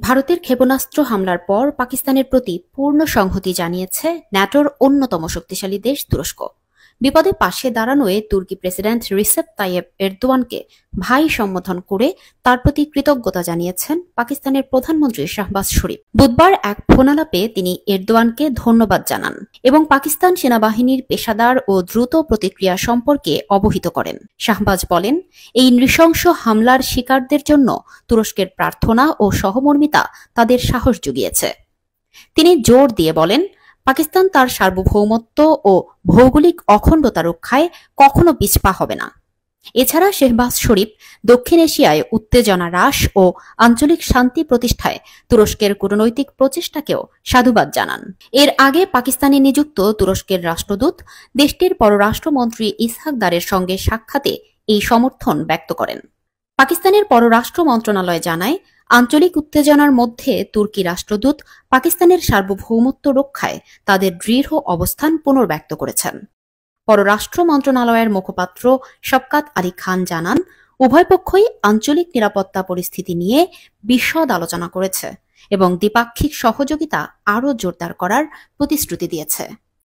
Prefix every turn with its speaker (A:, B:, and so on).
A: ভারতের ক্ষেপণাস্ত্র হামলার পর পাকিস্তানের প্রতি পূর্ণ সংহতি জানিয়েছে ন্যাটোর অন্যতম শক্তিশালী দেশ তুরস্ক। বিপদে পাশে দাঁড়ানোয় তুর্কি প্রেসিডেন্ট রিসেপ তাইয়েপ এরদোয়ানকে ভাই সম্বোধন করে তার প্রতি কৃতজ্ঞতা জানিয়েছেন পাকিস্তানের প্রধানমন্ত্রী শাহবাজ শরীফ। বুধবার এক ফোনালাপে তিনি এরদোয়ানকে ধন্যবাদ জানান এবং পাকিস্তান সেনাবাহিনীর পেশাদার ও দ্রুত প্রতিক্রিয়া সম্পর্কে অবহিত করেন। শাহবাজ বলেন, এই নৃশংস হামলার শিকারদের জন্য তুরস্কের প্রার্থনা ও সহমর্মিতা তাদের সাহস জুগিয়েছে। তিনি জোর দিয়ে বলেন, পাকিস্তান তার সার্বভৌমত্ব ও ভৌগোলিক অখণ্ডতা রক্ষায় কখনো পিছপা হবে না। এছাড়া শাহবাজ শরীফ দক্ষিণ এশিয়ায় উত্তেজনা হ্রাস ও আঞ্চলিক শান্তি প্রতিষ্ঠায় তুরস্কের কূটনৈতিক প্রচেষ্টাকেও সাধুবাদ জানান। এর আগে পাকিস্তানে নিযুক্ত তুরস্কের রাষ্ট্রদূত দেশটির পররাষ্ট্রমন্ত্রী ইসহাক দারের সঙ্গে সাক্ষাতে এই সমর্থন ব্যক্ত করেন। পাকিস্তানের পররাষ্ট্র মন্ত্রণালয় জানায়, আঞ্চলিক উত্তেজনার মধ্যে তুর্কি রাষ্ট্রদূত পাকিস্তানের সার্বভৌমত্ব রক্ষায় তাদের দৃঢ় অবস্থান পুনর্ব্যক্ত করেছেন। পররাষ্ট্র মন্ত্রণালয়ের মুখপাত্র শওকত আলী খান জানান, উভয় পক্ষই আঞ্চলিক নিরাপত্তা পরিস্থিতি নিয়ে বিশদ আলোচনা করেছে এবং দ্বিপাক্ষিক সহযোগিতা আরও জোরদার করার প্রতিশ্রুতি দিয়েছে।